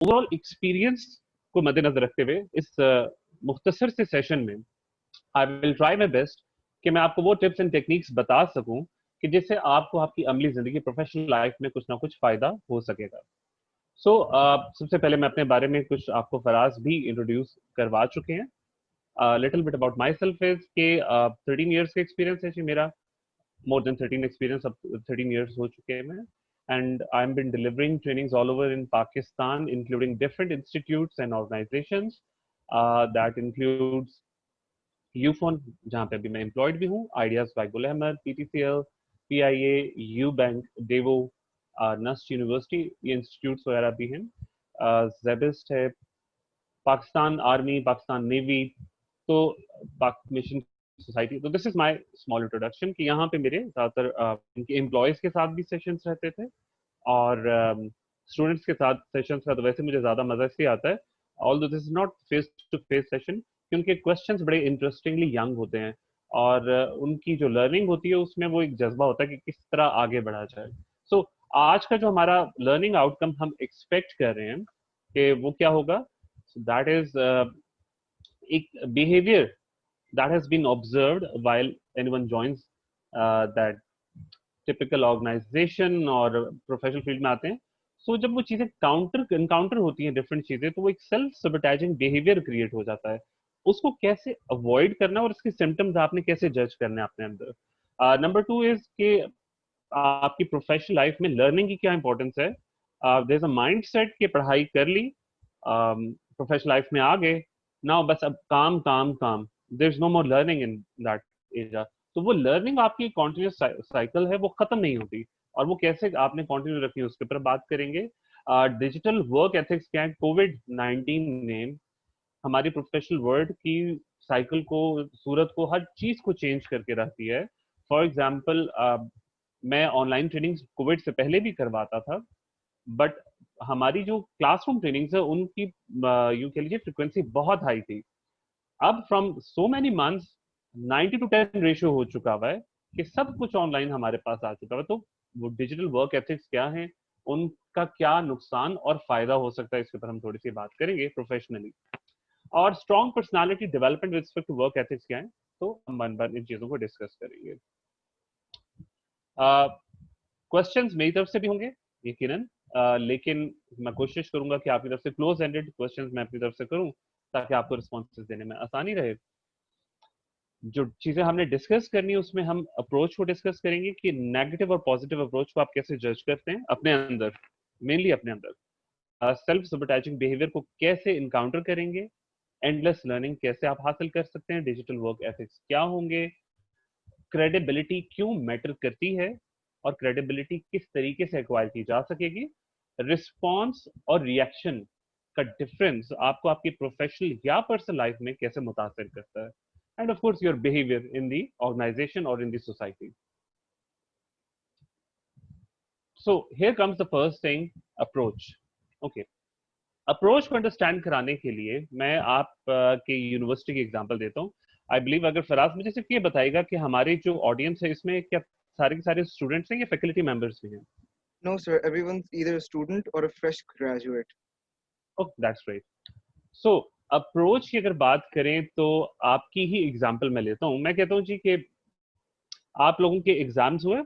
Overall experience को मद्देनजर रखते हुए इस मुख्तसर से सेशन में I will try my best कि मैं आपको वो टिप्स एंड टेक्निक्स बता सकूं कि जिससे आपको आपकी अमली जिंदगी प्रोफेशनल लाइफ में कुछ ना कुछ फायदा हो सकेगा। सो सबसे पहले मैं अपने बारे में कुछ आपको फराज भी इंट्रोड्यूस करवा चुके हैं। Little bit about my self is के 13 ईयर्स का एक्सपीरियंस है जी मेरा, more than 13 experience, अब 13 years हो चुके हैं मैं, and I've been delivering trainings all over in Pakistan, including different institutes and organizations. That includes Ufone, जहाँ पे अभी मैं एम्प्लॉयड भी हूँ, ideas by Gul Ahmed, PTCL, PIA, U bank, Daewoo, NUST university, ये इंस्टीट्यूट्स वगैरह भी हैं। जेबिस्ट है, पाकिस्तान आर्मी, पाकिस्तान नेवी, तो पाक मिशन सोसाइटी। तो this is my small introduction कि यहाँ पे मेरे ज़्यादातर इनके एम्प्लॉयज़ के साथ भी सेशंस रहते थे और स्टूडेंट्स के साथ सेशंस का तो वैसे मुझे ज़्यादा मज़ा इसलिए आता है, although this is not face to face session, क्योंकि क्वेश्चंस बड़े इंटरेस्टिंगली यंग होते हैं और उनकी जो लर्निंग होती है उसमें वो एक जज्बा होता है कि किस तरह आगे बढ़ा जाए। सो आज का जो हमारा लर्निंग आउटकम हम एक्सपेक्ट कर रहे हैं कि वो क्या होगा, दैट इज एक behavior that has been observed while anyone joins that typical organization और प्रोफेशनल फील्ड में आते हैं। सो जब वो चीजें काउंटर इनकाउंटर होती हैं डिफरेंट चीजें, तो वो एक सेल्फ सबटाइजिंग बिहेवियर क्रिएट हो जाता है। उसको कैसे अवॉइड करना और इसके सिम्टम्स आपने कैसे जज करने हैं अपने अंदर। नंबर टू इज कि आपकी प्रोफेशनल लाइफ में लर्निंग की क्या इंपॉर्टेंस है। There is a mind set कि पढ़ाई कर ली, प्रोफेशनल लाइफ में आ गए, नाउ बस अब काम काम काम, there is no more learning in that area. तो वो लर्निंग आपकी कॉन्टिन्यूस साइकिल है, वो खत्म नहीं होती, और वो कैसे आपने कंटिन्यू रखी है उसके ऊपर बात करेंगे। डिजिटल वर्क एथिक्स क्या है, कोविड 19 ने हमारी प्रोफेशनल वर्ल्ड की साइकिल को, सूरत को, हर चीज को चेंज करके रखती है। फॉर एग्जाम्पल मैं ऑनलाइन ट्रेनिंग कोविड से पहले भी करवाता था, बट हमारी जो क्लासरूम ट्रेनिंग्स है उनकी यूं कह लीजिए फ्रिक्वेंसी बहुत हाई थी। अब from so many months 90-10 ratio हो चुका हुआ है कि सब कुछ ऑनलाइन हमारे पास आ चुका है। तो वो डिजिटल वर्क एथिक्स क्या है, उनका क्या नुकसान और फायदा हो सकता है, इसके ऊपर हम थोड़ी सी बात करेंगे प्रोफेशनली। और strong personality development with respect to work ethics क्या है, तो हम मन भर इन चीजों को डिस्कस करेंगे। क्वेश्चंस मेरी तरफ से भी होंगे यकीनन, लेकिन मैं कोशिश करूंगा कि आपकी तरफ से क्लोज एंडेड क्वेश्चंस मैं अपनी तरफ से करूं ताकि आपको रिस्पॉन्सेस देने में आसानी रहे। जो चीजें हमने डिस्कस करनी है उसमें हम अप्रोच को डिस्कस करेंगे कि नेगेटिव और पॉजिटिव अप्रोच को आप कैसे जज करते हैं अपने अंदर, मेनली अपने अंदर। सेल्फ सबटाइजिंग बिहेवियर को कैसे इनकाउंटर करेंगे, एंडलेस लर्निंग कैसे आप हासिल कर सकते हैं, डिजिटल वर्क एथिक्स क्या होंगे, क्रेडिबिलिटी क्यों मैटर करती है और क्रेडिबिलिटी किस तरीके से एक्वायर की जा सकेगी, रिस्पॉन्स और रिएक्शन का डिफरेंस आपको आपकी प्रोफेशनल या पर्सनल लाइफ में कैसे मुतासर करता है, and of course your behaviour in the organisation और in the society. So here comes the first thing, approach. Okay, approach को अंडरस्टैंड कराने के लिए मैं आप के यूनिवर्सिटी की एग्जांपल देता हूँ। आई बिलीव अगर फराज मुझे सिर्फ ये बताएगा कि हमारी जो ऑडियंस है इसमें क्या सारे के सारे स्टूडेंट्स हैं या फैकल्टी मेंबर्स भी हैं? No, sir. Everyone's either a student or a fresh graduate. Oh that's right. So approach की अगर बात करें तो आपकी ही एग्जांपल मैं लेता हूँ। मैं कहता हूँ जी कि आप लोगों के एग्जाम्स हुए,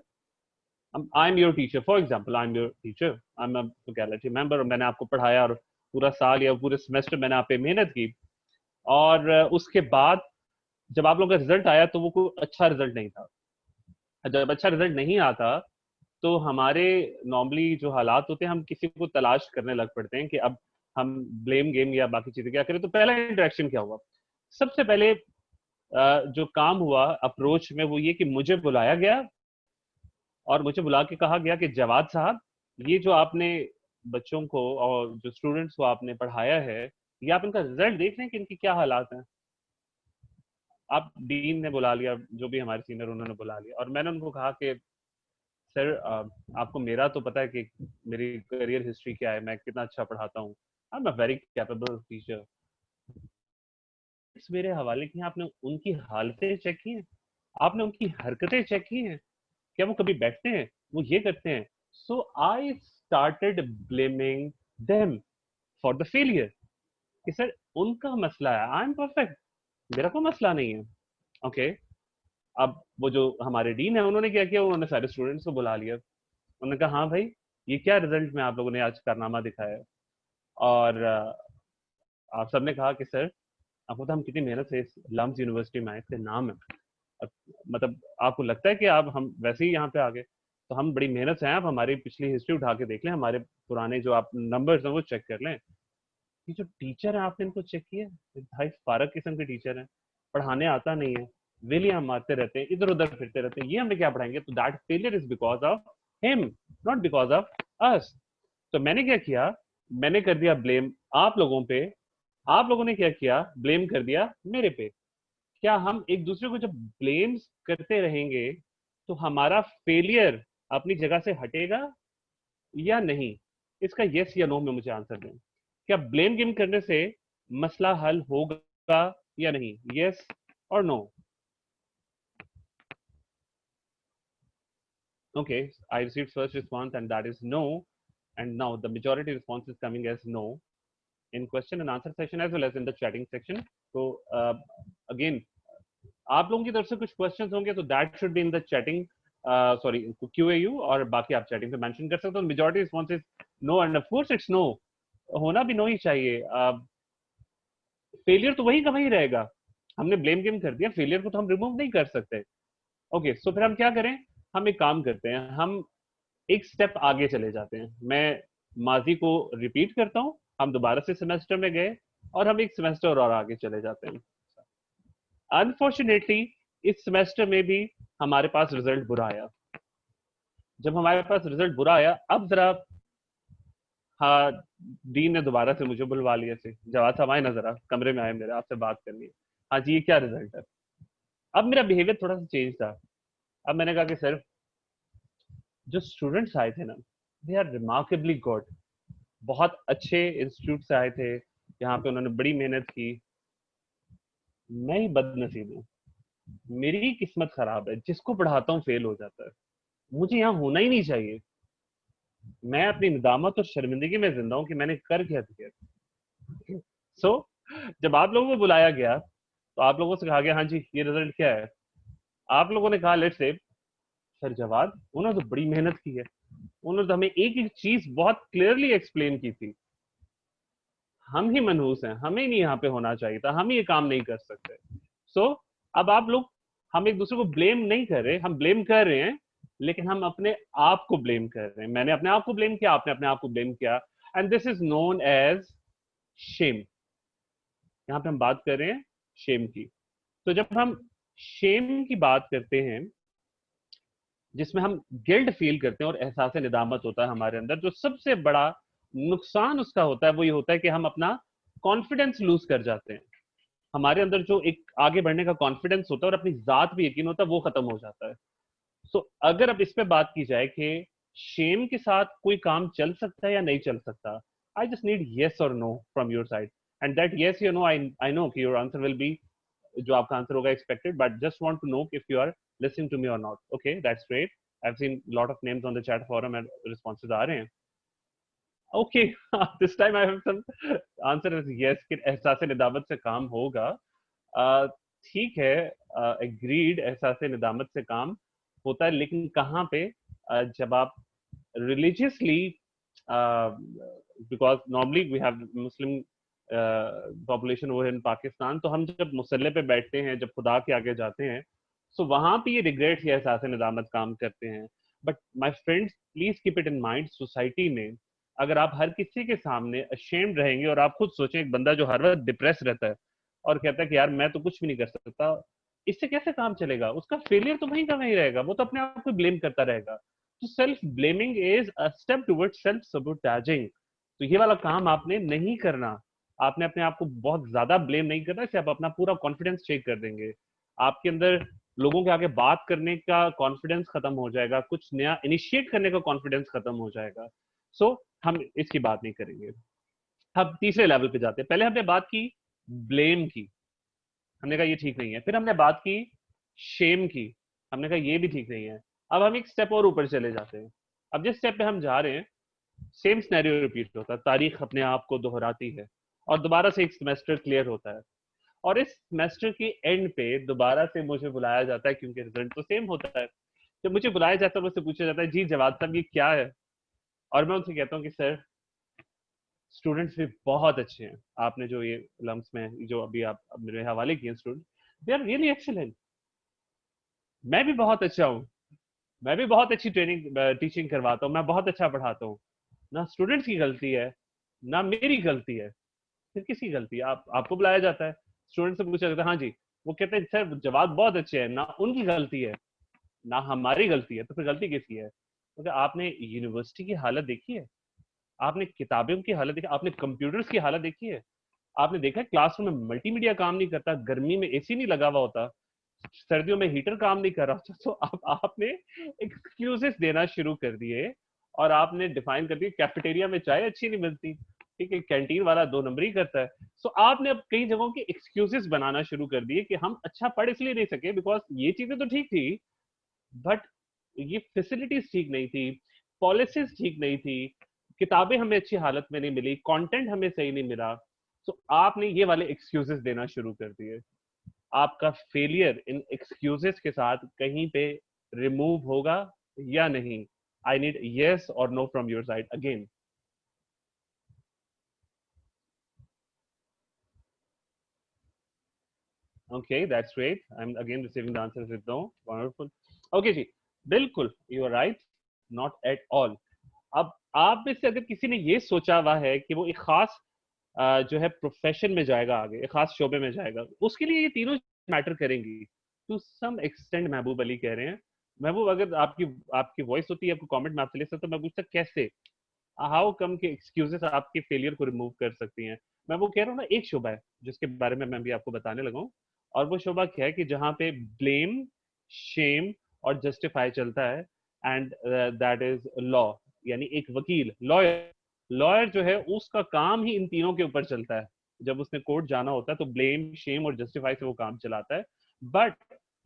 I am your teacher, for example I am your teacher, I am a faculty member, और मैंने आपको पढ़ाया और पूरा साल या पूरे सेमेस्टर मैंने आप पे मेहनत की, और उसके बाद जब आप लोगों का रिजल्ट आया तो वो कोई अच्छा रिजल्ट नहीं था। जब अच्छा रिजल्ट नहीं आता तो हमारे नॉर्मली जो हालात होते हैं, हम किसी को तलाश करने लग पड़ते हैं कि अब हम ब्लेम गेम या बाकी चीजें क्या करें। तो पहला इंटरेक्शन क्या हुआ, सबसे पहले जो काम हुआ अप्रोच में वो ये कि मुझे बुलाया गया और मुझे बुला के कहा गया कि जवाद साहब, ये जो आपने बच्चों को और जो स्टूडेंट्स को आपने पढ़ाया है, ये आप इनका रिजल्ट देख रहे हैं कि इनकी क्या हालात हैं। आप डीन ने बुला लिया, जो भी हमारे सीनियर उन्होंने बुला लिया, और मैंने उनको कहा कि सर आपको मेरा तो पता है कि मेरी करियर हिस्ट्री क्या है, मैं कितना अच्छा पढ़ाता हूँ, I am a very capable teacher. मेरे हवाले की हैं, आपने उनकी हालतें चेक की हैं, आपने उनकी हरकतें चेक की हैं, क्या वो कभी बैठते हैं, वो ये करते हैं। So I started blaming them, for the failure कि सर उनका मसला है, आई एम परफेक्ट, मेरा कोई मसला नहीं है। ओके अब वो जो हमारे डीन है उन्होंने क्या किया, उन्होंने सारे स्टूडेंट्स को बुला लिया, उन्होंने कहा हाँ भाई ये क्या रिजल्ट में आप लोगों ने आज कारनामा दिखाया है। और आप सबने कहा कि सर आपको तो हम कितनी मेहनत से इस लम्स यूनिवर्सिटी में आए थे, नाम है अब, मतलब आपको लगता है कि आप हम वैसे ही यहाँ पे आ गए, तो हम बड़ी मेहनत से आए, आप हमारी पिछली हिस्ट्री उठा के देख लें, हमारे पुराने जो आप नंबर्स हैं वो चेक कर लें। ये जो टीचर है आपने इनको चेक किया, ये भाई फारक किस्म के टीचर हैं, पढ़ाने आता नहीं है, वेलियां मारते रहते हैं, इधर उधर फिरते रहते हैं, ये हमें क्या पढ़ाएंगे। तो that failure is because of him, not because of us. तो मैंने क्या किया, मैंने कर दिया ब्लेम आप लोगों पे, आप लोगों ने क्या किया, ब्लेम कर दिया मेरे पे। क्या हम एक दूसरे को जब ब्लेम्स करते रहेंगे तो हमारा फेलियर अपनी जगह से हटेगा या नहीं? इसका यस या नो में मुझे आंसर दें। क्या ब्लेम गेम करने से मसला हल होगा या नहीं? यस और no? Okay, I received first response and that is no, and now the majority response is coming as no in question and answer section as well as in the chatting section. So again, आप लोगों की तरफ से कुछ questions होंगे तो that should be in the chatting, sorry QAU, और बाकी आप चैटिंग पे मेंशन कर सकते हो। Majority response is no and of course it's no, होना भी नो ही चाहिए। फेलियर तो वही का वही रहेगा, हमने ब्लेम गेम कर दिया, फेलियर को तो हम रिमूव नहीं कर सकते। ओके सो फिर हम क्या करें, हम एक काम करते हैं, हम एक स्टेप आगे चले जाते हैं। मैं माजी को रिपीट करता हूँ, हम दोबारा से सेमेस्टर में गए और हम एक सेमेस्टर और आगे चले जाते हैं। अनफॉर्चुनेटली इस सेमेस्टर में भी हमारे पास रिजल्ट बुरा आया। जब हमारे पास रिजल्ट बुरा आया, अब जरा, हाँ, डीन ने दोबारा से मुझे बुलवा लिया से, जवाब साहब आए ना, जरा कमरे में आए मेरे, आपसे बात करनी है। हाँ जी, ये क्या रिजल्ट है? अब मेरा बिहेवियर थोड़ा सा चेंज था। अब मैंने कहा कि सर जो स्टूडेंट्स आए थे ना, दे आर रिमार्केबली गुड, बहुत अच्छे इंस्टीट्यूट से आए थे, यहाँ पे उन्होंने बड़ी मेहनत की। मैं ही बदनसीब हूँ, मेरी किस्मत खराब है, जिसको पढ़ाता हूँ फेल हो जाता है, मुझे यहाँ होना ही नहीं चाहिए। मैं अपनी निदामत और शर्मिंदगी में जिंदा हूँ कि मैंने कर क्या दिया। सो जब आप लोगों को बुलाया गया तो आप लोगों से कहा गया हाँ जी ये रिजल्ट क्या है। आप लोगों ने कहा लेट्स से सर जवाब, उन्होंने तो बड़ी मेहनत की है, उन्होंने तो हमें एक एक चीज बहुत क्लियरली एक्सप्लेन की थी, हम ही मनहूस हैं, हमें नहीं यहाँ पे होना चाहिए था, हम ये काम नहीं कर सकते। सो अब आप लोग, हम एक दूसरे को ब्लेम नहीं कर रहे, हम ब्लेम कर रहे हैं, लेकिन हम अपने आप को ब्लेम कर रहे हैं। मैंने अपने आप को ब्लेम किया, आपने अपने आप को ब्लेम किया, and this is known as shame. यहाँ पे हम बात कर रहे हैं शेम की। तो जब हम शेम की बात करते हैं, जिसमें हम गिल्ट फील करते हैं और एहसास निदामत होता है हमारे अंदर, जो सबसे बड़ा नुकसान उसका होता है वो ये होता है कि हम अपना कॉन्फिडेंस लूज कर जाते हैं। हमारे अंदर जो एक आगे बढ़ने का कॉन्फिडेंस होता है और अपनी जात भी यकीन होता है, वो खत्म हो जाता है। सो अगर अब इस पे बात की जाए कि शेम के साथ कोई काम चल सकता है या नहीं चल सकता, आई जस्ट नीड येस और no from your side, and that yes you know, I know कि योर आंसर विल बी, जो आपका आंसर होगा expected, but just want to know if you are listening to me or not. Okay, that's great. I've seen a lot of names on the chat forum and responses आ रहे हैं। Okay, this time I have some answer is yes कि एहसास निदामत से काम होगा। ठीक है, agreed, एहसास निदामत से काम होता है, लेकिन कहाँ पे? जब आप religiously, because normally we have Muslim population over in Pakistan, तो हम जब मुसल्ले पे बैठते हैं, जब खुदा के आगे जाते हैं, सो वहां पे ये रिग्रेट या एहसास निदामत काम करते हैं। But my friends please keep it in mind, society में अगर आप हर किसी के सामने अशेम्ड रहेंगे, और आप खुद सोचें एक बंदा जो हर वक्त डिप्रेस रहता है और कहता है कि यार मैं तो कुछ भी नहीं कर सकता, इससे कैसे काम चलेगा? उसका फेलियर तो वहीं का वहीं रहेगा, वो तो अपने आप को ब्लेम करता रहेगा। तो self blaming is a step towards self sabotaging. तो ये वाला काम आपने नहीं करना, आपने अपने आप को बहुत ज्यादा ब्लेम नहीं करना, इससे आप अपना पूरा कॉन्फिडेंस चेक कर देंगे, आपके अंदर लोगों के आगे बात करने का कॉन्फिडेंस खत्म हो जाएगा, कुछ नया इनिशिएट करने का कॉन्फिडेंस खत्म हो जाएगा। सो हम इसकी बात नहीं करेंगे। अब तीसरे लेवल पे जाते हैं। पहले हमने बात की ब्लेम की, हमने कहा ये ठीक नहीं है, फिर हमने बात की शेम की, हमने कहा ये भी ठीक नहीं है। अब हम एक स्टेप और ऊपर चले जाते हैं। अब जिस स्टेप पे हम जा रहे हैं सेम सिनेरियो रिपीट होता है, तारीख अपने आप को दोहराती है और दोबारा से एक सेमेस्टर क्लियर होता है, और इस सेमेस्टर के एंड पे दोबारा से मुझे बुलाया जाता है, क्योंकि रिजल्ट तो सेम होता है। जब मुझे बुलाया जाता है, मुझसे पूछा जाता है, जी जवाब साहब ये क्या है, और मैं उनसे कहता हूँ कि सर स्टूडेंट्स भी बहुत अच्छे हैं, आपने जो ये लम्स में जो अभी आप मेरे हवाले किए student, they are really excellent, मैं भी बहुत अच्छा हूँ, मैं भी बहुत अच्छी ट्रेनिंग टीचिंग करवाता हूँ, मैं बहुत अच्छा पढ़ाता हूँ, ना स्टूडेंट्स की गलती है ना मेरी गलती है, फिर किसकी गलती है? आपको बुलाया जाता है, स्टूडेंट से पूछा जाता है, हाँ जी, वो कहते हैं सर जवाब बहुत अच्छे हैं, ना उनकी गलती है ना हमारी गलती है, तो फिर गलती किसकी है? क्योंकि आपने यूनिवर्सिटी की हालत देखी है, आपने किताबों की हालत देखी, आपने कंप्यूटर्स की हालत देखी है, आपने देखा है क्लासरूम में मल्टीमीडिया काम नहीं करता, गर्मी में एसी नहीं लगा हुआ होता, सर्दियों में हीटर काम नहीं कर रहा होता, तो आपने एक्सक्यूजेस देना शुरू कर दिए, और आपने डिफाइन कर दिया कैफेटेरिया में चाय अच्छी नहीं मिलती, ठीक है, कैंटीन वाला 2 नंबर ही करता है। सो आपने अब कई जगहों के एक्सक्यूजेस बनाना शुरू कर दिए कि हम अच्छा पढ़ इसलिए नहीं सके बिकॉज ये चीजें तो ठीक थी, बट ये फैसिलिटीज ठीक नहीं थी, पॉलिसीज ठीक नहीं थी, किताबें हमें अच्छी हालत में नहीं मिली, कंटेंट हमें सही नहीं मिला, तो आपने ये वाले एक्सक्यूजेस देना शुरू कर दिए। आपका फेलियर इन एक्सक्यूजेस के साथ कहीं पे रिमूव होगा या नहीं? आई नीड यस और no from your side again. Okay, that's great. I'm again receiving the answers with no. Wonderful. Okay जी, बिल्कुल, you are right. Not at all. अब आप में से अगर किसी ने ये सोचा हुआ है कि वो एक खास जो है प्रोफेशन में जाएगा, आगे एक खास शोबे में जाएगा, उसके लिए ये तीनों मैटर करेंगी टू सम एक्सटेंड। महबूब अली कह रहे हैं, महबूब अगर आपकी आपकी वॉइस होती है, आपको कमेंट में आपसे ले सकता, मैं पूछता कैसे, हाउ कम के एक्सक्यूजेस आपके फेलियर को रिमूव कर सकती हैं? मैं वो कह रहा हूँ ना, एक शोबा है जिसके बारे में मैं भी आपको बताने लगा हूँ, और वो शोबा क्या है कि जहाँ पे ब्लेम, शेम और जस्टिफाई चलता है, एंड दैट इज लॉ। यानी एक वकील, लॉयर, लॉयर जो है उसका काम ही इन तीनों के ऊपर चलता है। जब उसने कोर्ट जाना होता है तो ब्लेम, शेम और जस्टिफाई से वो काम चलाता है। बट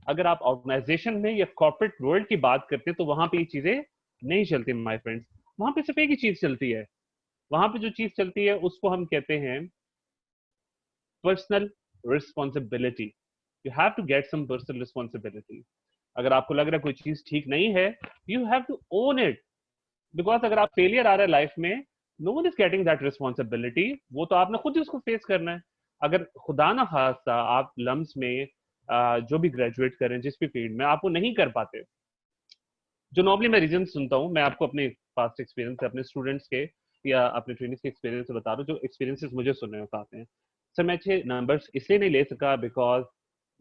अगर आप ऑर्गेनाइजेशन में या कॉर्पोरेट वर्ल्ड की बात करते हैं तो वहां पे ये चीजें नहीं चलती माय फ्रेंड्स। वहां पे सिर्फ एक ही चीज चलती है, वहां पे जो चीज चलती है उसको हम कहते हैं personal responsibility. You have to get some personal responsibility. अगर आपको लग रहा है कोई चीज ठीक नहीं है, you have to own it, because अगर आप फेलियर आ रहा है लाइफ में, no one is getting that responsibility, वो तो आपने खुद ही उसको फेस करना है। अगर खुदा ना खास्ता आप लम्स में जो भी ग्रेजुएट करें जिस भी फील्ड में, आप वो नहीं कर पाते, जो नॉर्मली मैं रीजन सुनता हूँ, मैं आपको अपने पास्ट एक्सपीरियंस से, अपने स्टूडेंट्स के या अपने ट्रेनिंग्स के एक्सपीरियंस से बता रहा हूँ, जो एक्सपीरियंसेस मुझे सुनने में आते हैं। सर मैं अच्छे नंबर्स इसलिए नहीं ले सका बिकॉज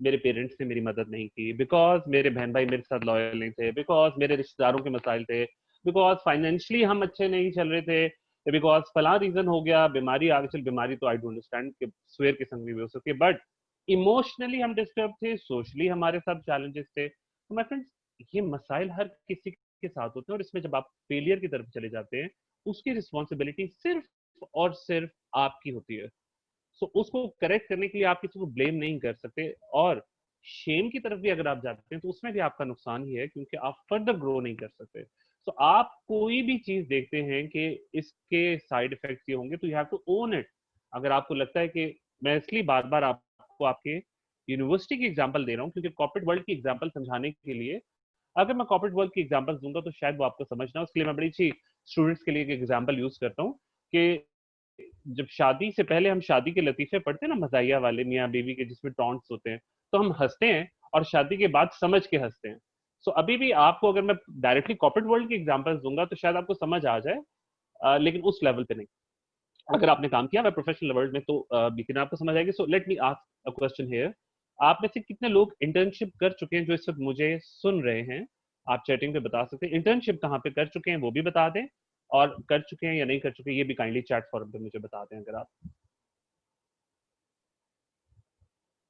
मेरे पेरेंट्स ने मेरी मदद नहीं की, बिकॉज मेरे बहन भाई मेरे साथ लॉयल नहीं थे, बिकॉज मेरे रिश्तेदारों के मसाइल थे, बिकॉज फाइनेंशियली हम अच्छे नहीं चल रहे थे, बिकॉज फला रीजन हो गया, बीमारी आ गई। चल बीमारी तो आई डोंट अंडरस्टैंड कि स्वेर की संग भी हो सकती है, बट इमोशनली हम डिस्टर्ब थे, सोशली हमारे साथ चैलेंजेस थे। तो माय फ्रेंड्स, ये मसाइल हर किसी के साथ होते हैं, और इसमें जब आप फेलियर की तरफ चले जाते हैं, उसकी रिस्पॉन्सिबिलिटी सिर्फ और सिर्फ आपकी होती है। सो उसको करेक्ट करने के लिए आप किसी को ब्लेम नहीं कर सकते, और शेम की तरफ भी अगर आप जाते हैं तो उसमें भी आपका नुकसान ही है, क्योंकि आप फर्दर ग्रो नहीं कर सकते। सो आप कोई भी चीज देखते हैं कि इसके साइड इफेक्ट्स ये होंगे, तो you have to own it. अगर आपको लगता है कि, मैं इसलिए बार बार आपको आपके यूनिवर्सिटी की एग्जांपल दे रहा हूँ, क्योंकि कॉर्पोरेट वर्ल्ड की एग्जांपल समझाने के लिए, अगर मैं कॉर्पोरेट वर्ल्ड की एग्जांपल्स दूंगा तो शायद वो आपको समझना, उसके लिए मैं बड़ी अच्छी स्टूडेंट्स के लिए एक एग्जांपल यूज करता हूँ कि जब शादी से पहले हम शादी के लतीफे पढ़ते हैं ना, मजाहिया वाले मियाँ बीवी के, जिसमें टॉन्ट्स होते हैं, तो हम हंसते हैं, और शादी के बाद समझ के हंसते हैं। सो अभी भी आपको अगर मैं डायरेक्टली कॉर्पोरेट वर्ल्ड की एग्जांपल्स दूंगा तो शायद आपको समझ आ जाए, लेकिन उस लेवल पे नहीं। अगर आपने काम किया है प्रोफेशनल वर्ल्ड में तो लेकिन आपको समझ आएगी। So let me ask a question here, आप में से कितने लोग इंटर्नशिप कर चुके हैं जो इस वक्त मुझे सुन रहे हैं? आप चैटिंग पे बता सकते हैं, इंटर्नशिप कहाँ पे कर चुके हैं वो भी बता दें, और कर चुके हैं या नहीं कर चुके ये भी काइंडली चैट फॉरम पे मुझे बता दें अगर आप।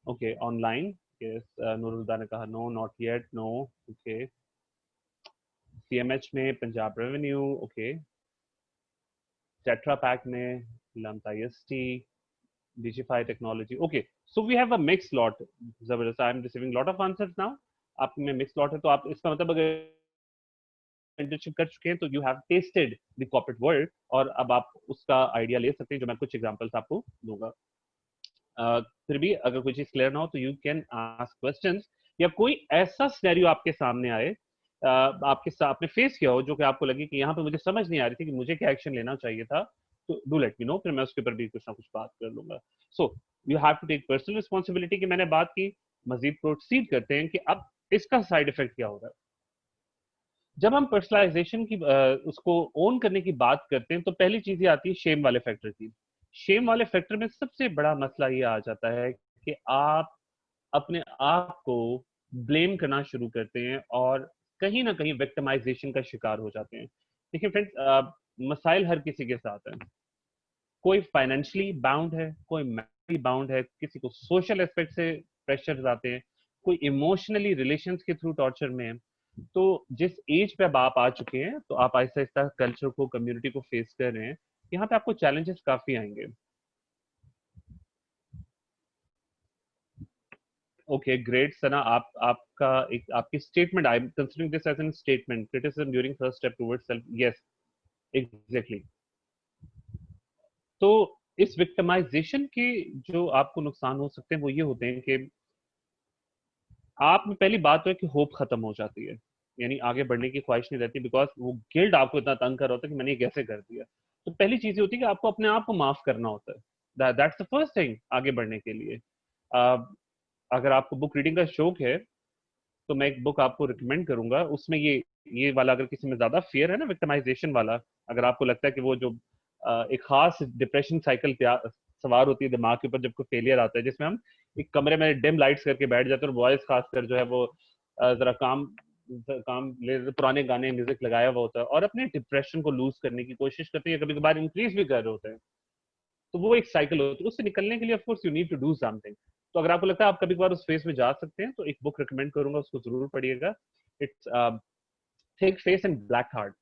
ओके ऑनलाइन, यस, नूरुल्लाह ने कहा no not yet, no. Okay, CMH में Punjab revenue, okay, tetra pack में LUMS IST, Digify technology. Okay, so we have a mixed lot. जबरदस्त, I am receiving lot of answers now. आप में mixed lot है, तो आप इसका मतलब अगर इंटर्नशिप कर चुके हैं तो you have tested the corporate world, और अब आप उसका आइडिया ले सकते हैं, जो मैं कुछ एग्जांपल्स आपको दूंगा। फिर भी अगर कोई चीज क्लियर ना हो तो यू कैन आस्क क्वेश्चंस, या कोई ऐसा सिनेरियो आपके सामने आए, आपने फेस किया हो, जो कि आपको लगे कि यहाँ पे मुझे समझ नहीं आ रही थी कि मुझे क्या एक्शन लेना चाहिए था, तो डू लेट मी नो, फिर मैं उसके ऊपर भी कुछ ना कुछ बात कर लूंगा। So you have to take personal responsibility की मैंने बात की। मजीद प्रोसीड करते हैं कि अब इसका साइड इफेक्ट क्या होगा। जब हम पर्सनलाइजेशन की उसको ओन करने की बात करते हैं तो पहली चीज ये आती है शेम वाले फैक्टर की। शेम वाले फैक्टर में सबसे बड़ा मसला ये आ जाता है कि आप अपने आप को ब्लेम करना शुरू करते हैं और कहीं ना कहीं विक्टिमाइजेशन का शिकार हो जाते हैं। देखिए फ्रेंड्स, मसाइल हर किसी के साथ है। कोई फाइनेंशियली बाउंड है, कोई मेंटली बाउंड है, किसी को सोशल एस्पेक्ट से प्रेशर आते हैं, कोई इमोशनली रिलेशंस के थ्रू टॉर्चर में है। तो जिस एज पे अब आप आ चुके हैं तो आप आहिस्ता आहिस्ता कल्चर को, कम्युनिटी को फेस कर रहे हैं, यहाँ पे आपको चैलेंजेस काफी आएंगे। ओके ग्रेट सना, आपका एक आपकी statement, I am considering this as an statement, criticism during first step towards self, yes exactly. तो इस विक्टिमाइजेशन के जो आपको नुकसान हो सकते हैं वो ये होते हैं कि आप में पहली बात तो है कि होप खत्म हो जाती है, यानी आगे बढ़ने की ख्वाहिश नहीं रहती, बिकॉज वो गिल्ट आपको इतना तंग कर रहा होता है कि मैंने ये कैसे कर दिया। तो पहली चीज ये होती है कि आपको अपने आप को माफ करना होता है, दैट्स द फर्स्ट थिंग आगे बढ़ने के लिए। अगर आपको बुक रीडिंग का शौक है तो मैं एक बुक आपको रिकमेंड करूंगा, उसमें ये वाला, अगर किसी में ज्यादा फियर है ना विक्टिमाइजेशन वाला, अगर आपको लगता है कि वो जो एक खास डिप्रेशन साइकिल सवार होती है दिमाग के ऊपर जब कोई फेलियर आता है, जिसमें हम एक कमरे में डिम लाइट्स करके बैठ जाते हैं और वॉइस खासकर जो है वो जरा काम काम पुराने गाने म्यूजिक लगाया हुआ होता है और अपने डिप्रेशन को लूज करने की कोशिश करते हैं, कभी कभार इंक्रीज भी कर रहे होते हैं। तो वो एक साइकिल होती है, उससे निकलने के लिए of course you need to do something. तो अगर आपको लगता है आप कभी कभार उस फेस में जा सकते हैं तो एक बुक रिकमेंड करूंगा, उसको जरूर पढ़िएगा। It's thick face and black heart,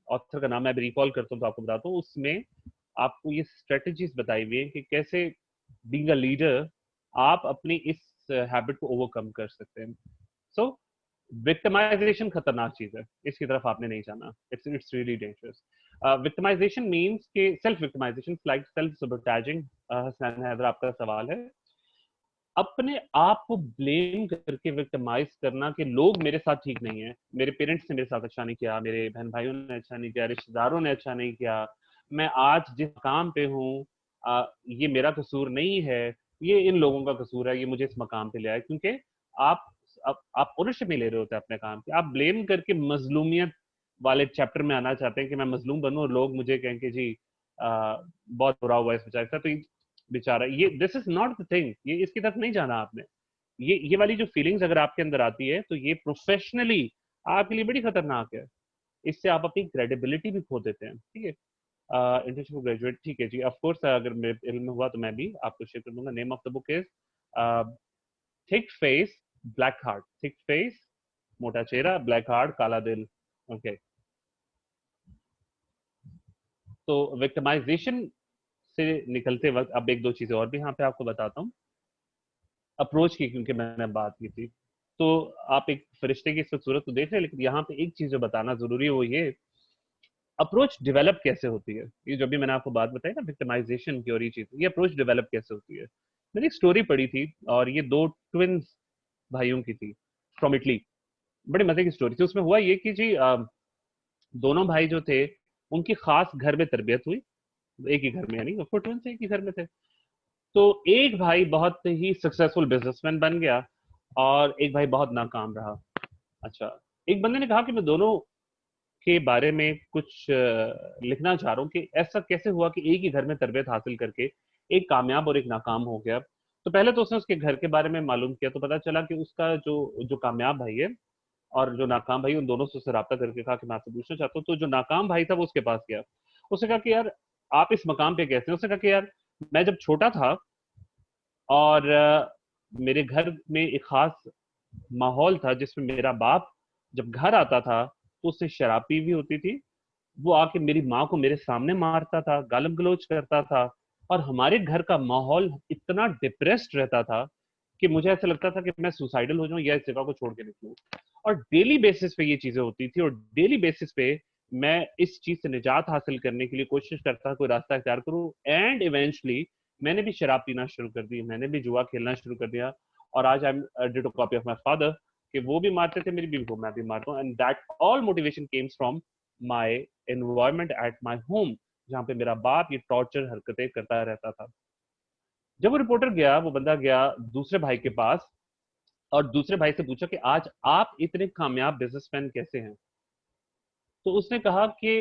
author का नाम मैं अभी रिकॉल करता हूँ तो आपको बताता हूँ। उसमें आपको ये स्ट्रेटजीज बताई हुई है कि कैसे बीइंग अ लीडर आप अपनी इस हैबिट को ओवरकम कर सकते हैं। सो विक्टिमाइजेशन खतरनाक चीज है, इसकी तरफ आपने नहीं जाना, it's really dangerous. Victimisation means कि self victimisation like self sabotaging. Hasnain Haider आपका सवाल है, अपने आप को ब्लेम करके विक्टिमाइज करना कि लोग मेरे साथ ठीक नहीं है, मेरे पेरेंट्स ने मेरे साथ अच्छा नहीं किया, मेरे बहन भाइयों ने अच्छा नहीं किया, रिश्तेदारों ने अच्छा नहीं किया, मैं आज जिस काम पे हूँ ये मेरा कसूर नहीं है, ये इन लोगों का कसूर है, ये मुझे इस मकाम पे ले आया। क्योंकि आप आप ओनरशिप नहीं ले रहे होते अपने काम की, आप ब्लेम करके मजलूमियत वाले चैप्टर में आना चाहते हैं कि मैं मजलूम बनूं और लोग मुझे कहें कि जी बहुत बुरा हुआ इस बेचारे का, तो बेचारा, ये this is not the thing, ये इसकी तरफ नहीं जाना आपने। ये वाली जो फीलिंग्स अगर आपके अंदर आती है तो ये प्रोफेशनली आपके लिए बड़ी खतरनाक है, इससे आप अपनी क्रेडिबिलिटी भी खो देते हैं। ठीक है, इंटर्नशिप ग्रेजुएट, ठीक है जी, ऑफ कोर्स अगर मेरे इल्म में हुआ तो मैं भी आपको शेयर कर दूंगा। Name of the book is thick face black heart, thick face मोटा चेहरा, ब्लैक हार्ट काला दिल। ओके, तो विक्टिमाइजेशन से निकलते वक्त अब एक दो चीजें और भी यहाँ पे आपको बताता हूँ। अप्रोच की क्योंकि मैंने बात की थी, तो आप एक फरिश्ते की सूरत तो देख रहे हैं, लेकिन यहाँ पे एक चीज जो बताना जरूरी है वो ये, अप्रोच डेवलप कैसे होती है। ये जो भी मैंने आपको बात बताई ना विक्टिमाइजेशन की और ये चीज, ये अप्रोच डेवलप कैसे होती है। मैंने एक स्टोरी पढ़ी थी और ये दो ट्विन्स भाइयों की थी फ्रॉम इटली, बड़े मजे की स्टोरी थी। उसमें हुआ ये कि जी दोनों भाई जो थे उनकी खास घर में तरबियत हुई, एक ही घर में, यानी ट्विन्स एक ही घर में थे। तो एक भाई बहुत ही सक्सेसफुल बिजनेसमैन बन गया और एक भाई बहुत नाकाम रहा। अच्छा, एक बंदे ने कहा कि मैं दोनों के बारे में कुछ लिखना चाह रहा हूँ कि ऐसा कैसे हुआ कि एक ही घर में तरबियत हासिल करके एक कामयाब और एक नाकाम हो गया। तो पहले तो उसने उसके घर के बारे में मालूम किया, तो पता चला कि उसका जो जो कामयाब भाई है और जो नाकाम भाई, उन दोनों से उससे रब्ता करके कहा कि मैं आपसे पूछना चाहता हूँ। तो जो नाकाम भाई था वो उसके पास गया, उसने कहा कि यार आप इस मकाम पे कैसे हैं। उसने कहा कि यार मैं जब छोटा था और मेरे घर में एक खास माहौल था जिसमें मेरा बाप जब घर आता था तो उससे शराब पी भी होती थी, वो आके मेरी माँ को मेरे सामने मारता था, गालम गलोच करता था, और हमारे घर का माहौल इतना डिप्रेस्ड रहता था कि मुझे ऐसा लगता था कि मैं सुसाइडल हो जाऊं या इस जगह को छोड़ के निकलूं। और डेली बेसिस पे ये चीजें होती थी, और डेली बेसिस पे मैं इस चीज से निजात हासिल करने के लिए कोशिश करता, कोई रास्ता इख्तियार करूं। एंड इवेंचुअली मैंने भी शराब पीना शुरू कर दी, मैंने भी जुआ खेलना शुरू कर दिया। और आज I am did a copy of my father, कि वो भी मारते थे मेरी बीवी को, मैं भी मारता हूँ। And that all motivation Kemps from my environment at my home, जहाँ पे मेरा बाप ये टॉर्चर हरकतें करता रहता था। जब वो रिपोर्टर गया, वो बंदा गया दूसरे भाई के पास, और दूसरे भाई से पूछा कि आज आप इतने कामयाब बिजनेसमैन कैसे हैं। तो उसने कहा कि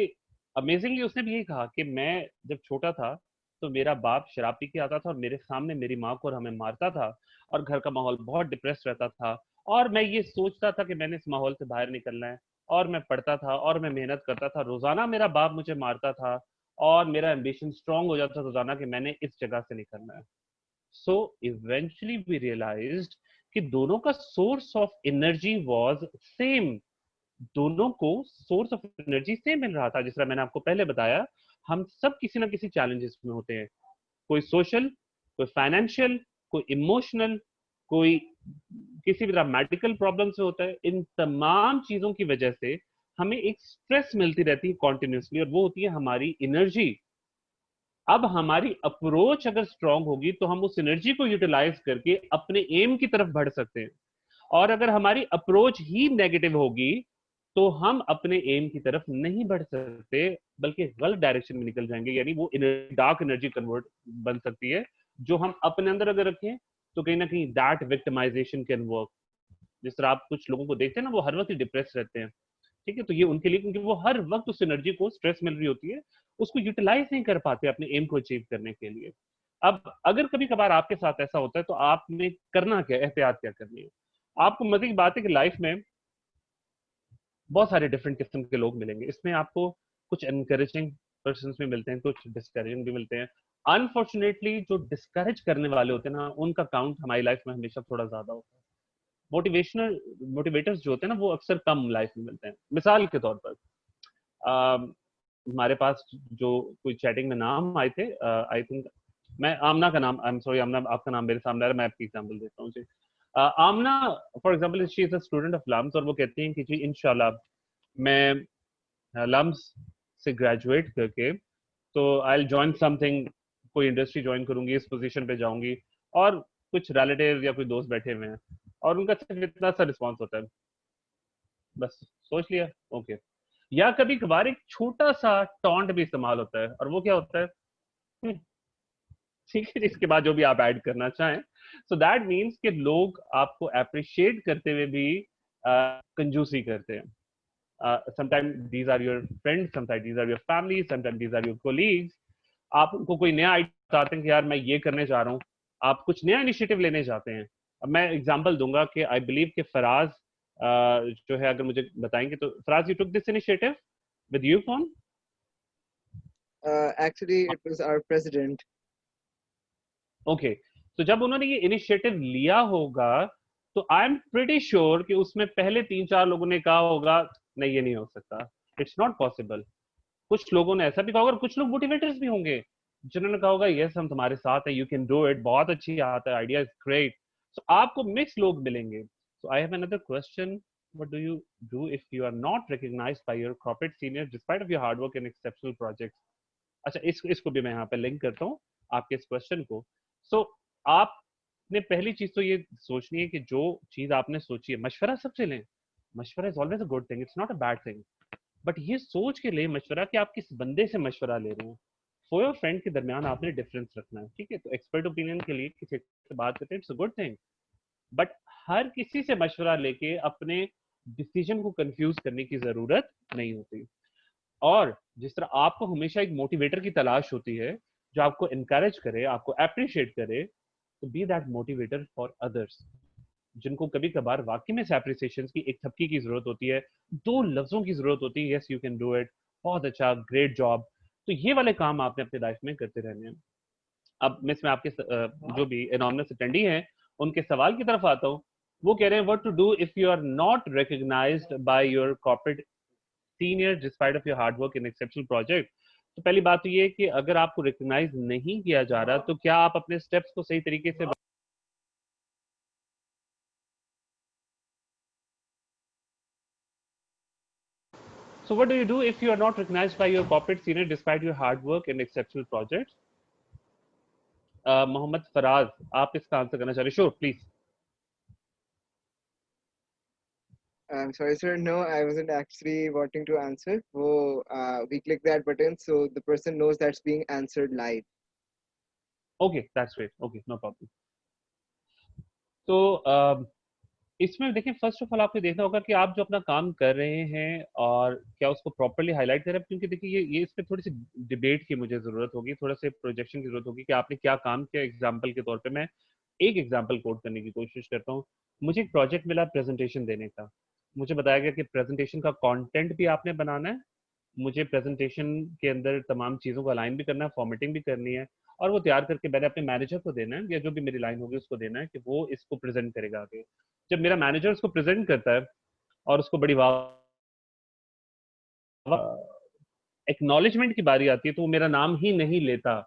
अमेजिंगली उसने भी यही कहा कि मैं जब छोटा था तो मेरा बाप शराब पी के आता था और मेरे सामने मेरी माँ को और हमें मारता था, और घर का माहौल बहुत डिप्रेस रहता था। और मैं ये सोचता था कि मैंने इस माहौल से बाहर निकलना है, और मैं पढ़ता था और मैं मेहनत करता था। रोजाना मेरा बाप मुझे मारता था, और मेरा एम्बिशन स्ट्रांग हो जाता था रोजाना कि मैंने इस जगह से निकलना है। सो इवेंचुअली वी रियलाइज्ड कि दोनों का source of energy was same, दोनों को सोर्स ऑफ एनर्जी सेम मिल रहा था। जिस तरह मैंने आपको पहले बताया, हम सब किसी ना किसी चैलेंजेस में होते हैं, कोई सोशल, कोई फाइनेंशियल, कोई इमोशनल, कोई किसी भी तरह मेडिकल प्रॉब्लम से होता है। इन तमाम चीजों की वजह से हमें एक स्ट्रेस मिलती रहती है कॉन्टिन्यूसली, और वो होती है हमारी एनर्जी। अब हमारी अप्रोच अगर स्ट्रांग होगी तो हम उस एनर्जी को यूटिलाइज करके अपने एम की तरफ बढ़ सकते हैं। और अगर हमारी अप्रोच ही नेगेटिव होगी तो हम अपने एम की तरफ नहीं बढ़ सकते, बल्कि गलत डायरेक्शन में निकल जाएंगे। यानी वो डार्क एनर्जी कन्वर्ट बन सकती है, जो हम अपने अंदर अगर रखें तो कहीं ना कहीं दैट विक्टिमाइजेशन कैन वर्क। जिस तरह आप कुछ लोगों को देखते हैं ना, वो हर वक्त डिप्रेस रहते हैं, ठीक है, तो ये उनके लिए, क्योंकि वो हर वक्त उस एनर्जी को, स्ट्रेस मिल रही होती है, उसको यूटिलाइज नहीं कर पाते अपने एम को अचीव करने के लिए। अब अगर कभी कभार आपके साथ ऐसा होता है तो आपने करना क्या, एहतियात क्या करनी है। आपको मजे की बात है कि लाइफ में बहुत सारे डिफरेंट किस्म के लोग मिलेंगे। इसमें आपको कुछ एनकरेजिंग पर्सन भी मिलते हैं, कुछ डिस्करेजिंग भी मिलते हैं। अनफॉर्चुनेटली जो डिस्करेज करने वाले होते हैं ना, उनका काउंट हमारी लाइफ में हमेशा थोड़ा ज्यादा होता है। मोटिवेशनल मोटिवेटर्स जो होते हैं ना, वो अक्सर कम लाइफ में मिलते हैं। मिसाल के तौर पर हमारे पास जो कोई चैटिंग में नाम आए थे, आई थिंक मैं आमना का नाम, आई एम सॉरी आमना, आपका नाम मेरे सामने आ रहा है, मैं आपकी एग्जांपल देता हूँ जी। Amna for example she is a student of LUMS, और वो कहती हैं कि जी इंशाल्लाह मैं लम्स से ग्रेजुएट करके तो आई जॉइन समथिंग, कोई इंडस्ट्री ज्वाइन करूंगी, इस पोजीशन पे जाऊंगी। और कुछ रिलेटिव या कोई दोस्त बैठे हुए हैं, और उनका सिर्फ इतना सा रिस्पॉन्स होता है, बस सोच लिया, ओके। या कभी कभार एक छोटा सा टॉन्ट भी इस्तेमाल होता है, और वो क्या होता है, "हम्म, ठीक है, इसके बाद जो भी आप ऐड करना चाहें।" सो दैट मीन्स कि लोग आपको अप्रिशिएट करते हुए भी कंजूसी करते हैं। Sometime these are your friends, sometime these are your family, sometime these are your colleagues. आप उनको कोई नया आइडिया बताते हैं कि यार मैं ये करने जा रहा हूँ, आप कुछ नया इनिशिएटिव लेने जाते हैं। अब मैं एग्जांपल दूंगा कि आई बिलीव कि फराज जो है, अगर मुझे बताएंगे तो, Faraz you took this initiative with you phone. Actually, it was our president. Okay, तो जब उन्होंने ये इनिशिएटिव लिया होगा तो आई एम प्रीटी श्योर कि उसमें पहले 3-4 लोगों ने कहा होगा नहीं ये नहीं हो सकता, इट्स नॉट पॉसिबल। कुछ लोगों ने ऐसा भी कहा होगा, और कुछ लोग मोटिवेटर्स भी होंगे जिन्होंने कहा होगा यस हम तुम्हारे साथ हैं, यू कैन डू इट, बहुत अच्छी आता है, आइडिया इज ग्रेट। सो आपको मिक्स लोग मिलेंगे। So I have another question, what do you do if you are not recognized by your corporate seniors despite of your hard work and exceptional projects? अच्छा, इसको भी मैं यहाँ पे लिंक करता हूँ आपके इस क्वेश्चन को। सो आपने पहली चीज तो ये सोचनी है कि जो चीज आपने सोची है, मशवरा सबसे लें। मशवरा is always a good thing, it's not a bad thing. But ये सोच के लिए मशवरा कि आप किस बंदे से मशवरा ले रहे हैं। फॉर योर फ्रेंड के दरमियान आपने डिफरेंस रखना है, ठीक है, तो एक्सपर्ट ओपिनियन के लिए किसी से बात करते हैं, it's a good thing. But हर किसी से मशवरा लेके अपने डिसीजन को कंफ्यूज करने की जरूरत नहीं होती। और जिस तरह आपको हमेशा एक मोटिवेटर की तलाश होती है जो आपको इनकरेज करे, आपको अप्रिशिएट करे, तो be that motivator for others, जिनको कभी कभार वाकई में अप्रिसिएशन की एक थपकी की जरूरत होती है, 2 लफ्जों की जरूरत होती है, yes you can do it, बहुत अच्छा, ग्रेट जॉब। तो ये वाले काम आपने अपनी लाइफ में करते रहने हैं। अब मैं इसमें आपके जो भी एनॉर्मस अटेंडी हैं उनके सवाल की तरफ आता हूँ। वो कह रहे हैं what to do if you are not recognized by your corporate senior despite of your hard work in exceptional project. तो पहली बात तो ये है कि अगर आपको रिकॉग्नाइज नहीं किया जा रहा तो क्या आप अपने स्टेप्स को सही तरीके से So what do you do if you are not recognized by your corporate senior despite your hard work and exceptional projects? Mohammad Faraz, आप इसका आंसर करना चाह रहे? Sure, please. I'm sorry, sir. No, I wasn't actually wanting to answer. We click that button so the person knows that's being answered live. Okay, that's great. Okay, no problem. तो इसमें देखिए, first of all आपने देखना होगा कि आप जो अपना काम कर रहे हैं और क्या उसको प्रॉपर्ली हाईलाइट कर रहे हैं, क्योंकि देखिए ये इस पे थोड़ी सी डिबेट की मुझे जरूरत होगी, थोड़ा से प्रोजेक्शन की जरूरत होगी कि आपने क्या काम किया. एग्जाम्पल के तौर पे मैं एक एग्जाम्पल कोट करने की कोशिश करता हूँ. मुझे एक प्रोजेक्ट मिला प्रेजेंटेशन देने का. मुझे बताया गया कि प्रेजेंटेशन का कंटेंट भी आपने बनाना है, मुझे प्रेजेंटेशन के अंदर तमाम चीज़ों को अलाइन भी करना है, फॉर्मेटिंग भी करनी है, और वो तैयार करके मैंने अपने मैनेजर को देना है, या जो भी मेरी लाइन होगी उसको देना है कि वो इसको प्रेजेंट करेगा आगे. जब मेरा मैनेजर उसको प्रेजेंट करता है और उसको बड़ी वाह एक्नॉलेजमेंट की बारी आती है, तो वो मेरा नाम ही नहीं लेता.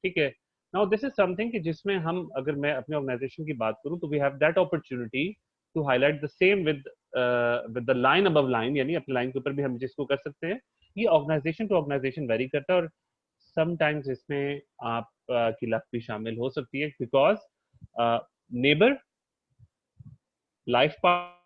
ठीक है. नाउ दिस इज समथिंग कि जिसमें हम, अगर मैं अपने ऑर्गेनाइजेशन की बात करूं, तो we have that opportunity to highlight the same with the line above line, यानी अपनी लाइन के ऊपर भी हम जिसको कर सकते हैं. ये ऑर्गेनाइजेशन टू ऑर्गेनाइजेशन वेरी करता है, और समटाइम्स इसमें आप की लक भी शामिल हो सकती है, बिकॉज नेबर, लाइफ पार्टनर,